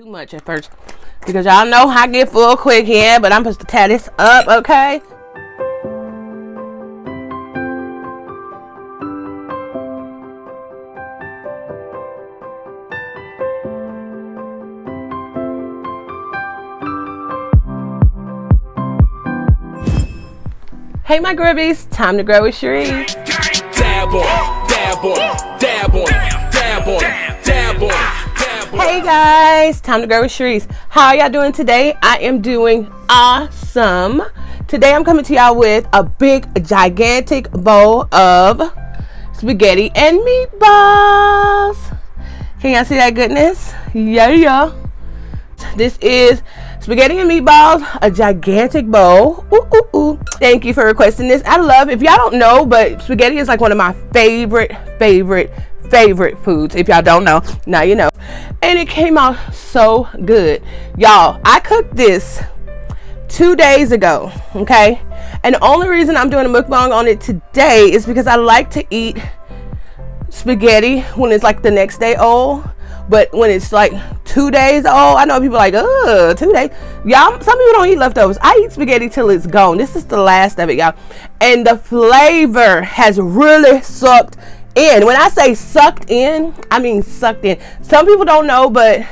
Too much at first because y'all know I get full quick here, but I'm supposed to tie this up, okay? Hey my Grubbies, time to grow with Cherice. Dab on, dab on, dab on, dab on, dab on. Hey guys, time to grow with Cherice. How y'all doing today? I am doing awesome. Today I'm coming to y'all with a big, gigantic bowl of spaghetti and meatballs. Can y'all see that goodness? Yeah. This is spaghetti and meatballs, a gigantic bowl. Ooh. Thank you for requesting this. I love, if y'all don't know, but spaghetti is like one of my favorite foods. If y'all don't know, now you know. And it came out so good. Y'all, I cooked this 2 days ago, okay? And the only reason I'm doing a mukbang on it today is because I like to eat spaghetti when it's like the next day old. But when it's like 2 days old, I know people are like, 2 days. Y'all, some people don't eat leftovers. I eat spaghetti till it's gone. This is the last of it, y'all. And the flavor has really sucked in. When I say sucked in, I mean sucked in. Some people don't know, but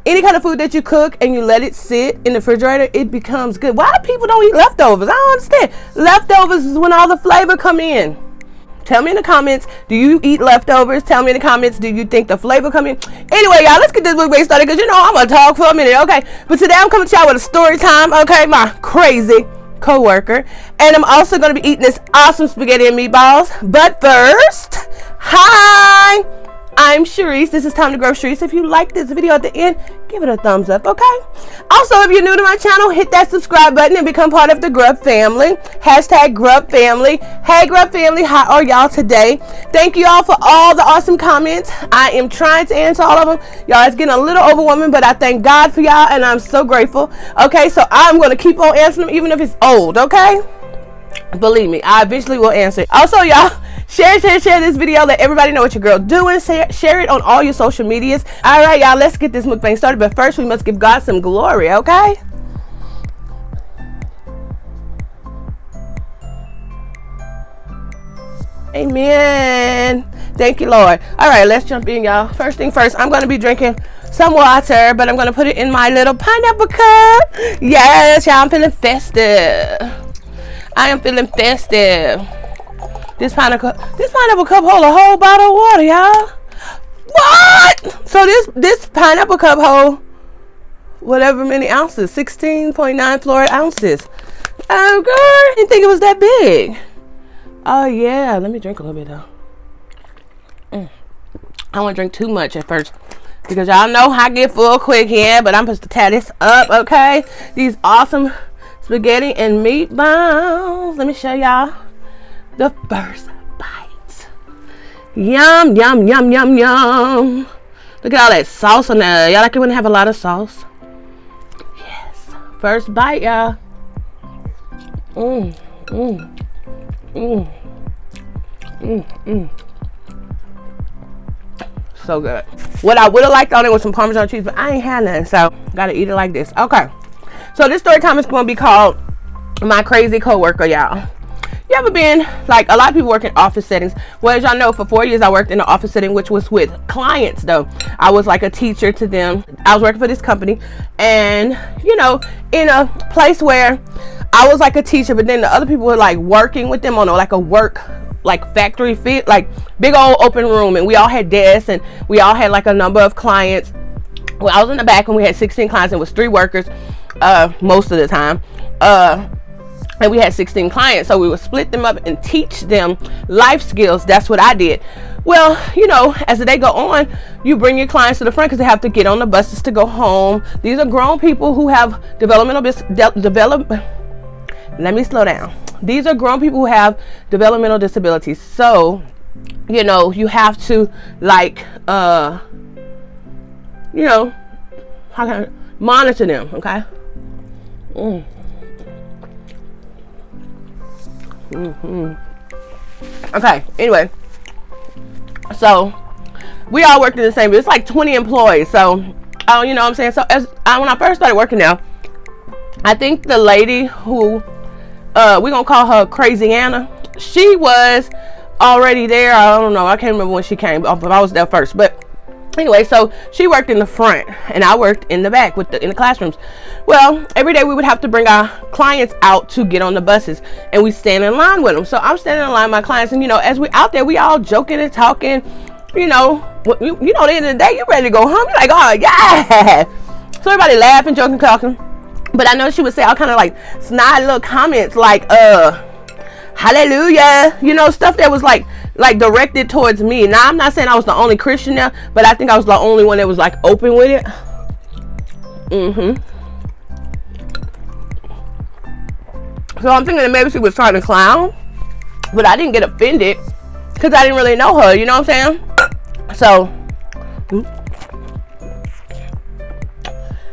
any kind of food that you cook and you let it sit in the refrigerator, it becomes good. Why do people don't eat leftovers? I don't understand. Leftovers is when all the flavor come in. Tell me in the comments, do you eat leftovers? Tell me in the comments, do you think the flavor come in? Anyway, y'all, let's get this mukbang started because you know I'm going to talk for a minute, okay? But today I'm coming to y'all with a story time, okay? My crazy co-worker. And I'm also going to be eating this awesome spaghetti and meatballs. But first, hi! I'm Cherice. This is Time to Grow Cherice. If you like this video at the end, give it a thumbs up, okay? Also, if you're new to my channel, hit that subscribe button and become part of the Grub family. Hashtag Grub family. Hey, Grub family, how are y'all today? Thank you all for all the awesome comments. I am trying to answer all of them. Y'all, it's getting a little overwhelming, but I thank God for y'all, and I'm so grateful. Okay, so I'm going to keep on answering them, even if it's old, okay? Believe me, I eventually will answer. Also, y'all, share this video. Let everybody know what your girl doing. Share it on all your social medias. All right, y'all, let's get this mukbang started. But first, we must give God some glory, okay? Amen. Thank you, Lord. All right, let's jump in, y'all. First thing first, I'm going to be drinking some water, but I'm going to put it in my little pineapple cup. Yes, y'all, I'm feeling festive. I am feeling festive. This pineapple cup hold a whole bottle of water, y'all. What? So this pineapple cup hold whatever many ounces, 16.9 fluoride ounces. Oh, girl, I didn't think it was that big. Oh, yeah. Let me drink a little bit, though. I don't want to drink too much at first because y'all know I get full quick here, but I'm supposed to tie this up, okay? These awesome spaghetti and meatballs. Let me show y'all the first bite. Yum, yum, yum, yum, yum. Look at all that sauce on there. Y'all like it when they have a lot of sauce? Yes. First bite, y'all. So good. What I would have liked on it was some Parmesan cheese, but I ain't had none, so gotta eat it like this. Okay. So this story time is going to be called My Crazy Coworker, y'all. You ever been, like, a lot of people work in office settings. Well, as y'all know, for 4 years I worked in an office setting, which was with clients, though. I was like a teacher to them. I was working for this company, and, you know, in a place where I was like a teacher, but then the other people were like working with them on like a work, like factory fit, like big old open room, and we all had desks, and we all had like a number of clients. Well, I was in the back when we had 16 clients, and it was 3 workers. Most of the time, and we had 16 clients, so we would split them up and teach them life skills. That's what I did. Well, you know, as the day go on, you bring your clients to the front because they have to get on the buses to go home. These are grown people who have let me slow down. These are grown people who have developmental disabilities, so you know, you have to, like, you know, how can I monitor them, okay? Okay, anyway, so we all worked in the same, it's like 20 employees, so You know what I'm saying? So when I first started working now, I think the lady who we gonna call her Crazy Anna, she was already there. I don't know, I can't remember when she came, but I was there first. But anyway, so she worked in the front and I worked in the back in the classrooms. Well, every day we would have to bring our clients out to get on the buses, and we stand in line with them. So I'm standing in line with my clients, and you know, as we out there, we all joking and talking. You know, at the end of the day, you ready to go home. You're like, oh yeah. So everybody laughing, joking, talking. But I know she would say all kind of like snide little comments like hallelujah, you know, stuff that was like directed towards me. Now I'm not saying I was the only Christian there, but I think I was the only one that was like open with it. So I'm thinking that maybe she was trying to clown, but I didn't get offended because I didn't really know her, you know what I'm saying? So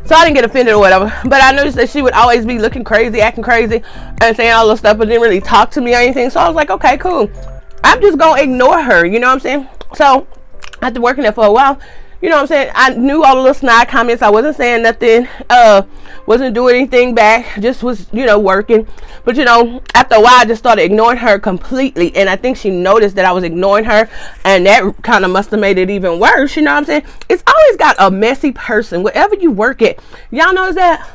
I didn't get offended or whatever. But I noticed that she would always be looking crazy, acting crazy, and saying all this stuff, but didn't really talk to me or anything. So I was like, okay, cool. I'm just going to ignore her, you know what I'm saying? So after working there for a while, you know what I'm saying, I knew all the little snide comments. I wasn't saying nothing, wasn't doing anything back, just was, you know, working. But you know, after a while I just started ignoring her completely, and I think she noticed that I was ignoring her, and that kind of must have made it even worse, you know what I'm saying? It's always got a messy person wherever you work at. Y'all notice that?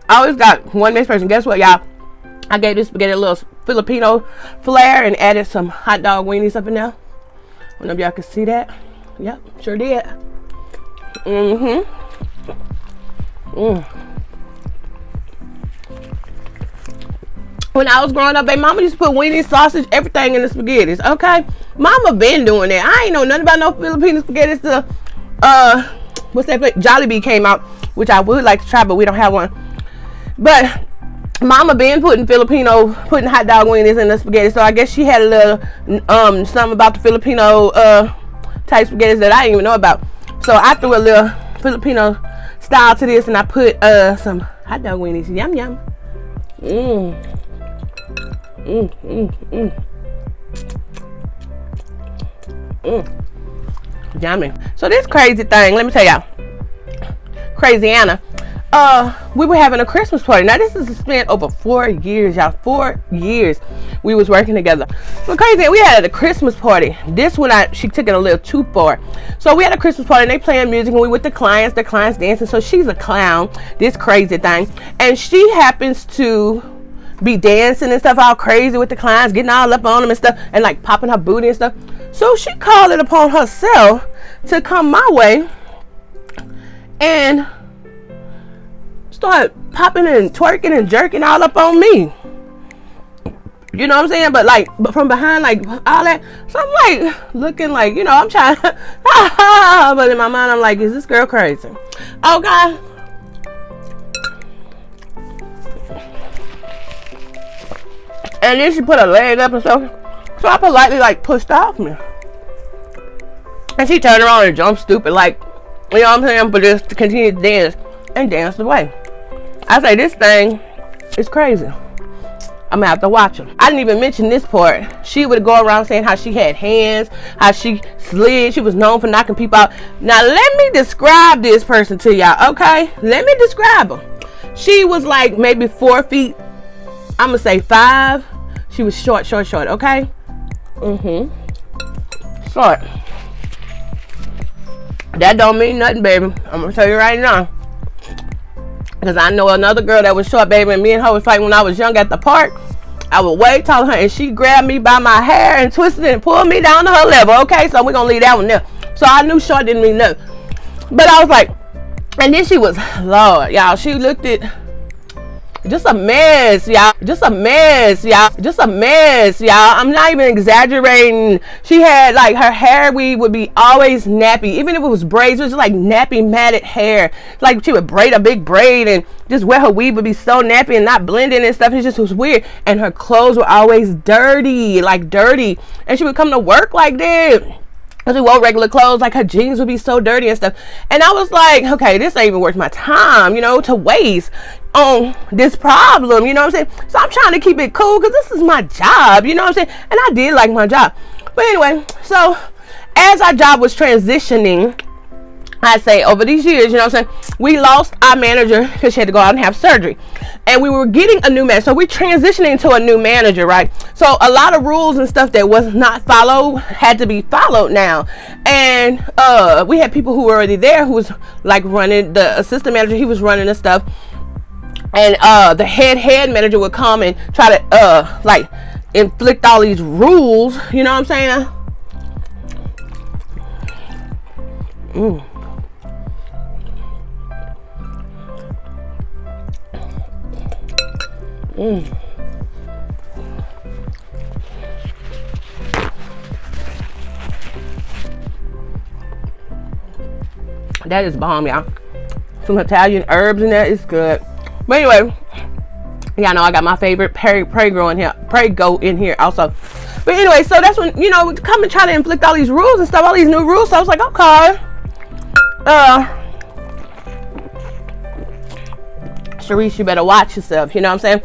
I always got one messy person. Guess what, y'all? I gave this spaghetti a little Filipino flair and added some hot dog weenies up in there. I don't know if y'all can see that. Yep, sure did. When I was growing up, baby, mama used to put weenies, sausage, everything in the spaghettis, okay? Mama been doing that. I ain't know nothing about no Filipino spaghettis till, what's that place? Jollibee came out, which I would like to try, but we don't have one. But Mama been putting hot dog weenies in the spaghetti, so I guess she had a little something about the Filipino type spaghettis that I didn't even know about. So I threw a little Filipino style to this, and I put some hot dog weenies. Yum yum. Yummy. So this crazy thing, let me tell y'all, Crazy Anna. We were having a Christmas party. Now this is spent over 4 years, y'all. 4 years we was working together. So crazy, we had a Christmas party. This one she took it a little too far. So we had a Christmas party and they playing music, and we with the clients dancing. So she's a clown, this crazy thing, and she happens to be dancing and stuff all crazy with the clients, getting all up on them and stuff, and like popping her booty and stuff. So she called it upon herself to come my way and start popping and twerking and jerking all up on me. You know what I'm saying? But from behind, like all that. So I'm like looking like, you know, I'm trying but in my mind I'm like, is this girl crazy? Okay. And then she put her leg up and stuff. So I politely like pushed off me. And she turned around and jumped stupid, like, you know what I'm saying? But just to continue to dance and danced away. I say, this thing is crazy. I'm gonna have to watch her. I didn't even mention this part. She would go around saying how she had hands, how she slid. She was known for knocking people out. Now let me describe this person to y'all, okay? Let me describe her. She was like maybe 4 feet, I'm gonna say 5. She was short, okay? Short. That don't mean nothing, baby. I'm gonna tell you right now. Because I know another girl that was short, baby, and me and her was fighting when I was young at the park. I was way taller than her, and she grabbed me by my hair and twisted it and pulled me down to her level, okay? So we're going to leave that one there. So I knew short didn't mean nothing. But I was like, and then she was, Lord, y'all, she looked at, just a mess, y'all. Just a mess, y'all. I'm not even exaggerating. She had like her hair weave would be always nappy. Even if it was braids, it was just like nappy matted hair. Like she would braid a big braid and just wear her weave would be so nappy and not blending and stuff. It just was weird. And her clothes were always dirty, like dirty. And she would come to work like that. Because we wore regular clothes, like her jeans would be so dirty and stuff. And I was like, okay, this ain't even worth my time, you know, to waste on this problem, you know what I'm saying? So I'm trying to keep it cool because this is my job, you know what I'm saying? And I did like my job. But anyway, so as our job was transitioning, I say over these years, you know what I'm saying, we lost our manager because she had to go out and have surgery, and we were getting a new manager. So we're transitioning to a new manager, right? So a lot of rules and stuff that was not followed had to be followed now. And we had people who were already there who was like running, the assistant manager, he was running the stuff, and the head manager would come and try to like inflict all these rules, you know what I'm saying? That is bomb, y'all. Some Italian herbs in there. It's good. But anyway, y'all know I got my favorite Prego in here also. But anyway, so that's when, you know, come and try to inflict all these rules and stuff, all these new rules. So I was like, okay, Cherice, you better watch yourself, you know what I'm saying?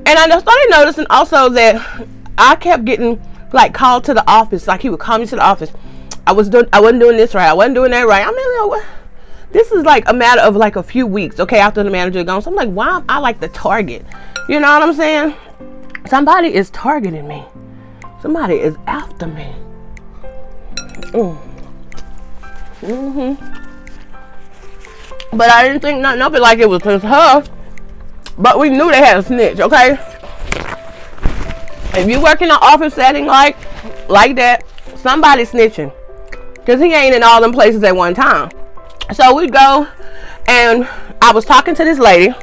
And I started noticing also that I kept getting like called to the office. Like he would call me to the office. I wasn't doing this right. I wasn't doing that right. I mean, you know what? This is like a matter of like a few weeks, okay, after the manager gone. So I'm like, why am I like the target? You know what I'm saying? Somebody is targeting me. Somebody is after me. But I didn't think nothing of it like it was just her. But we knew they had a snitch, okay? If you work in an office setting like that, somebody snitching. Because he ain't in all them places at one time. So we go, and I was talking to this lady.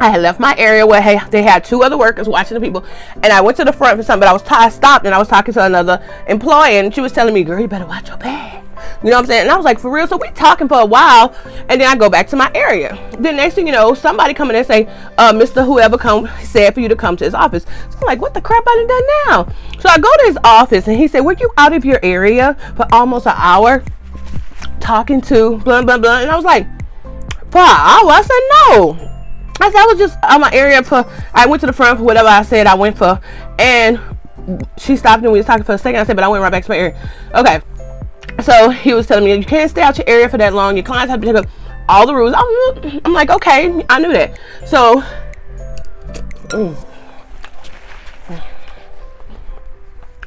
I had left my area where they had two other workers watching the people, and I went to the front for something, but I stopped, and I was talking to another employee, and she was telling me, girl, you better watch your bag. You know what I'm saying? And I was like, for real? So we talking for a while, and then I go back to my area. Then next thing you know, somebody come in and say, Mr. Whoever said for you to come to his office. So I'm like, what the crap I done now? So I go to his office, and he said, were you out of your area for almost an hour talking to blah, blah, blah? And I was like, for an hour? I said, no. I said, I was just out my area I went to the front for whatever I said I went for. And she stopped and we was talking for a second. I said, but I went right back to my area. Okay. So he was telling me, you can't stay out your area for that long. Your clients have to take up all the rules. I'm like, okay, I knew that. So,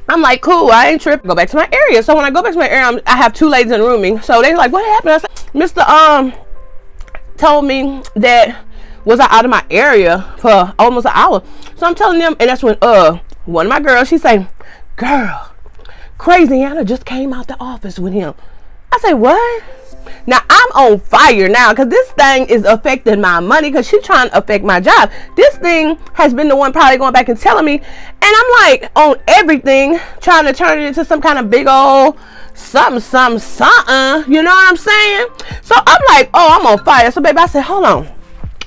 I'm like, cool, I ain't tripping. Go back to my area. So when I go back to my area, I have two ladies in the room. So they're like, what happened? I said, Mr. told me that was I out of my area for almost an hour. So I'm telling them, and that's when one of my girls, she say, girl, Crazy Anna just came out the office with him. I say, what? Now I'm on fire now because this thing is affecting my money because she's trying to affect my job. This thing has been the one probably going back and telling me, and I'm like on everything trying to turn it into some kind of big old something, you know what I'm saying? So I'm like, oh, I'm on fire. So baby, I said, hold on.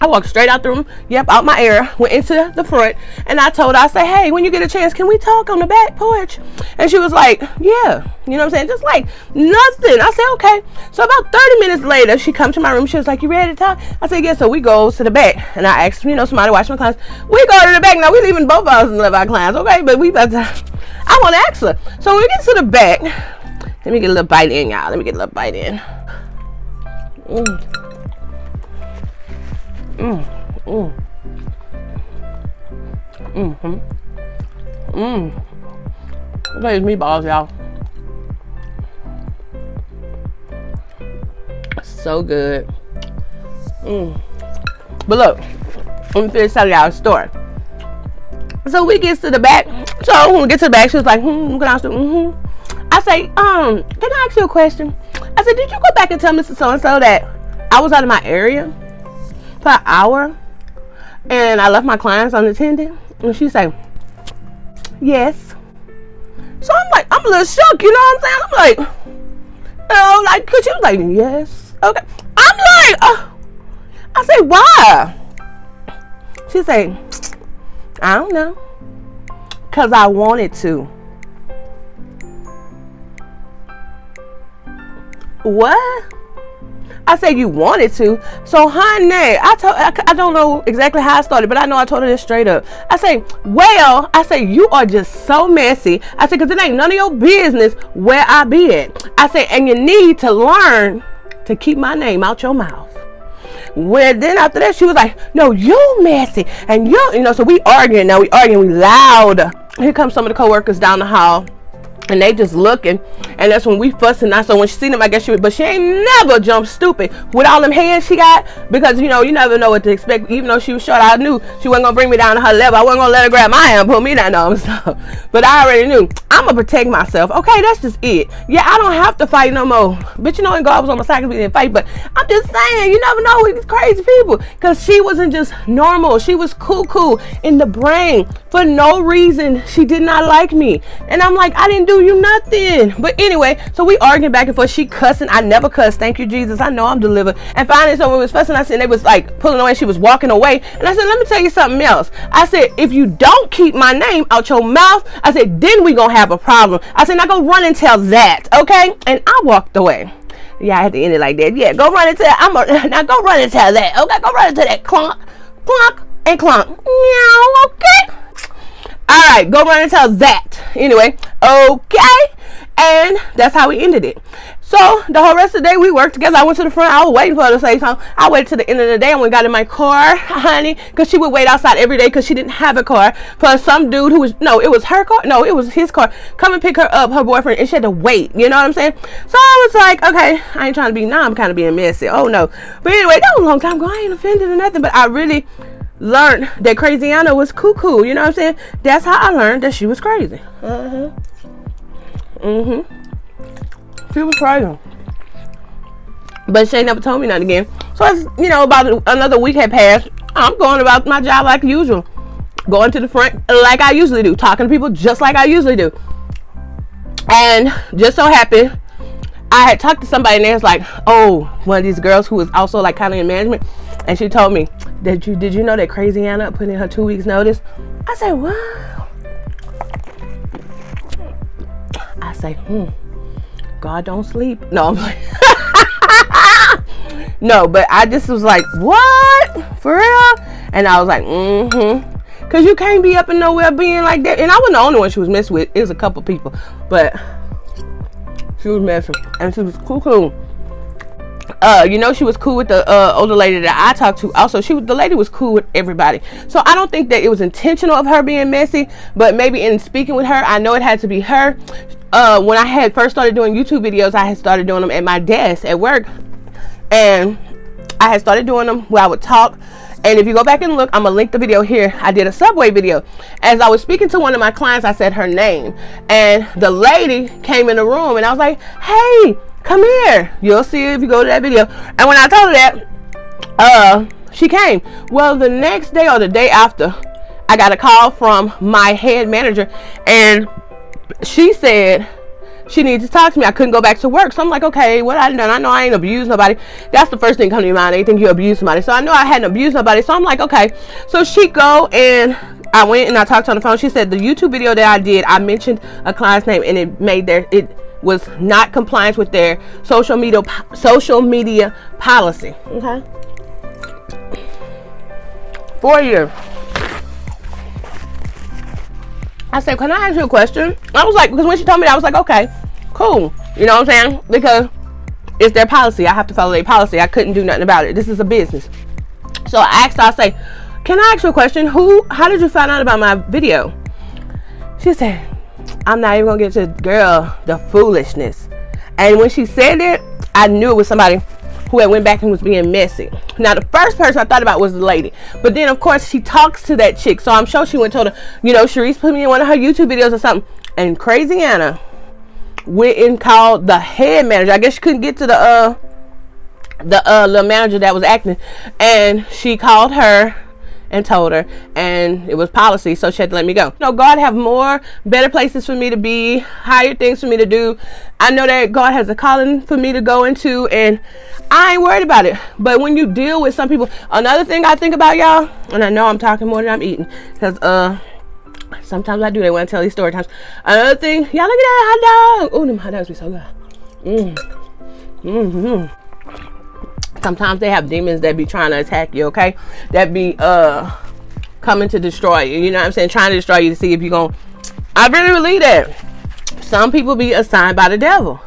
I walked straight out the room, out my area, went into the front, and I told her, I said, hey, when you get a chance, can we talk on the back porch? And she was like, yeah, you know what I'm saying? Just like nothing. I said, okay. So about 30 minutes later, she come to my room. She was like, you ready to talk? I said, yeah. So we go to the back, and I asked, somebody watch my clients. We go to the back. Now, we leaving both of us and love our clients, okay? But we about to, I want to ask her. So when we get to the back, let me get a little bite in, y'all. Let me get a little bite in. These meatballs, y'all. So good. But look, let me finish telling y'all a story. So we get to the back. So when we get to the back, she was like, I say, can I ask you a question? I said, did you go back and tell Mr. So-and-so that I was out of my area for an hour and I left my clients unattended? And she say, yes. So I'm like, I'm a little shook, you know what I'm saying? I'm like, cause she was like, yes. Okay. I'm like, I say, why? She say, I don't know. Cause I wanted to. What? I said, you wanted to. So, honey, I don't know exactly how I started, but I know I told her this straight up. I say, well, I say, you are just so messy. I said, because it ain't none of your business where I be at. I say, and you need to learn to keep my name out your mouth. When then after that, she was like, no, you messy. And you know, so we arguing now. We loud. Here comes some of the coworkers down the hall. And they just looking, and that's when we fussing. Now, so when she seen them, I guess but she ain't never jumped stupid with all them hands she got, because you know you never know what to expect. Even though she was short, I knew she wasn't gonna bring me down to her level. I wasn't gonna let her grab my hand and put me down on stuff. But I already knew I'm gonna protect myself. Okay, that's just it. Yeah, I don't have to fight no more. But you know, and God was on my side, we didn't fight. But I'm just saying, you never know with these crazy people, because she wasn't just normal. She was cuckoo in the brain for no reason. She did not like me, and I'm like, I didn't do you nothing. But anyway, so we arguing back and forth. She cussing. I never cuss. Thank you, Jesus. I know I'm delivered. And finally, so when we was fussing, I said, they was like pulling away. She was walking away. And I said, let me tell you something else. I said, if you don't keep my name out your mouth, I said, then we gonna have a problem. I said, now go run and tell that. Okay? And I walked away. Yeah, I had to end it like that. Yeah, go run and tell. Now go run and tell that. Okay, go run and tell that. Clunk, clunk, and clunk. Meow. Okay. All right, go run and tell that. Anyway, okay. And that's how we ended it. So the whole rest of the day we worked together. I went to the front. I was waiting for her to say something. I waited to the end of the day and we got in my car, honey, because she would wait outside every day because she didn't have a car. For some dude who was, no, it was her car. No, it was his car. Come and pick her up, her boyfriend, and she had to wait. You know what I'm saying? So I was like, okay, I ain't trying to be, now I'm kind of being messy. Oh no. But anyway, that was a long time ago. I ain't offended or nothing, but I really learned that Crazy Anna was cuckoo. You know what I'm saying? That's how I learned that she was crazy. She was crazy. But she ain't never told me nothing again. So it's, you know, about another week had passed. I'm going about my job like usual. Going to the front like I usually do. Talking to people just like I usually do. And just so happened, I had talked to somebody and they was like, oh, one of these girls who was also like kind of in management. And she told me, did you know that Crazy Anna put in her 2 weeks notice? I said, what? I say, God don't sleep. No, I'm like, no, but I just was like, what? For real? And I was like, because you can't be up and nowhere being like that. And I wasn't the only one she was messing with. It was a couple people. But she was messing. And she was cool. You know, she was cool with the older lady that I talked to. Also, the lady was cool with everybody. So I don't think that it was intentional of her being messy. But maybe in speaking with her, I know it had to be her. When I had first started doing YouTube videos, I had started doing them at my desk at work. And I had started doing them where I would talk. And if you go back and look, I'm going to link the video here. I did a Subway video. As I was speaking to one of my clients, I said her name. And the lady came in the room and I was like, hey, come here. You'll see it if you go to that video. And when I told her that, she came. Well, the next day or the day after, I got a call from my head manager. And she said she needs to talk to me. I couldn't go back to work. So I'm like, okay, what I done? I know I ain't abused nobody. That's the first thing coming to your mind. They think you abused somebody. So I know I hadn't abused nobody. So I'm like, okay. So she go and I went and I talked to her on the phone. She said the YouTube video that I did, I mentioned a client's name and it was not compliance with their social media policy. Okay. 4 years. I said, can I ask you a question? I was like, because when she told me that, I was like, okay, cool. You know what I'm saying? Because it's their policy. I have to follow their policy. I couldn't do nothing about it. This is a business. So I asked her, I say, can I ask you a question? How did you find out about my video? She said, I'm not even going to get to the foolishness. And when she said it, I knew it was somebody who had went back and was being messy. Now, the first person I thought about was the lady. But then, of course, she talks to that chick. So I'm sure she went and told her, you know, Cherice put me in one of her YouTube videos or something. And Crazy Anna went and called the head manager. I guess she couldn't get to the little manager that was acting. And she called her and told her, and it was policy, so she had to let me go. You know, God have better places for me to be, higher things for me to do. I know that God has a calling for me to go into, and I ain't worried about it. But when you deal with some people, another thing I think about, y'all, and I know I'm talking more than I'm eating, because sometimes I do, they want to tell these story times. Another thing, y'all, look at that hot dog. Oh, them hot dogs be so good. Sometimes they have demons that be trying to attack you, okay? That be coming to destroy you. You know what I'm saying? Trying to destroy you to see if you're going. I really believe that. Some people be assigned by the devil.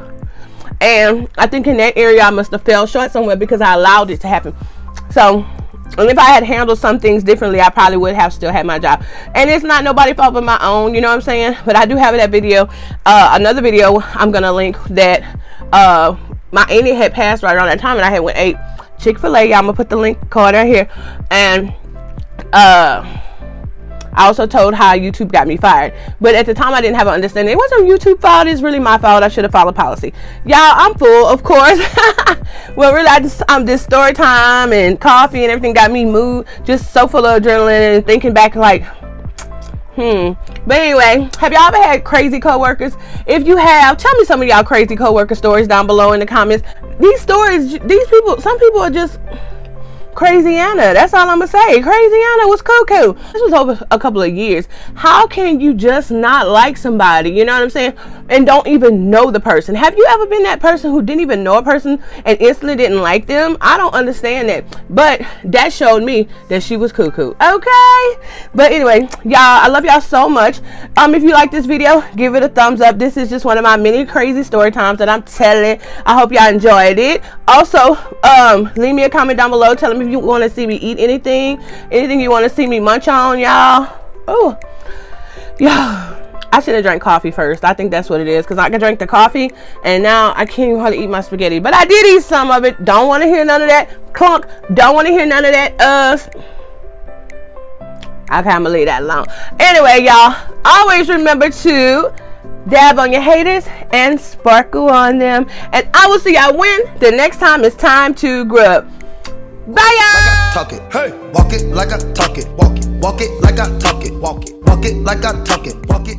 And I think in that area I must have fell short somewhere because I allowed it to happen. So, and if I had handled some things differently, I probably would have still had my job. And it's not nobody's fault but my own, you know what I'm saying? But I do have that video, another video I'm gonna link that my auntie had passed right around that time, and I had went ate Chick-fil-A. I'm gonna put the link card right here. And I also told how YouTube got me fired, but at the time I didn't have an understanding. It wasn't YouTube's fault. It's really my fault. I should have followed policy. Y'all, I'm full, of course. Well, really, this story time and coffee and everything got me moved, just so full of adrenaline and thinking back like, But anyway, have y'all ever had crazy coworkers? If you have, tell me some of y'all crazy coworker stories down below in the comments. These stories, some people are just crazy Anna. That's all I'm gonna say. Crazy Anna was cuckoo. This was over a couple of years. How can you just not like somebody? You know what I'm saying? And don't even know the person. Have you ever been that person who didn't even know a person and instantly didn't like them? I don't understand that. But that showed me that she was cuckoo. Okay? But anyway, y'all, I love y'all so much. If you like this video, give it a thumbs up. This is just one of my many crazy story times that I'm telling. I hope y'all enjoyed it. Also, leave me a comment down below telling me if you want to see me eat anything you want to see me munch on, y'all. Oh, yeah, I should have drank coffee first. I think that's what it is, because I can drink the coffee and now I can't even hardly eat my spaghetti, but I did eat some of it. Don't want to hear none of that clunk. Don't want to hear none of that I can't believe that alone. Anyway, y'all, always remember to dab on your haters and sparkle on them, and I will see y'all when the next time it's time to grub. Bye, y'all. Like I talk it, hey. Walk it like I talk it, walk it like I talk it, walk it like I talk it, walk it.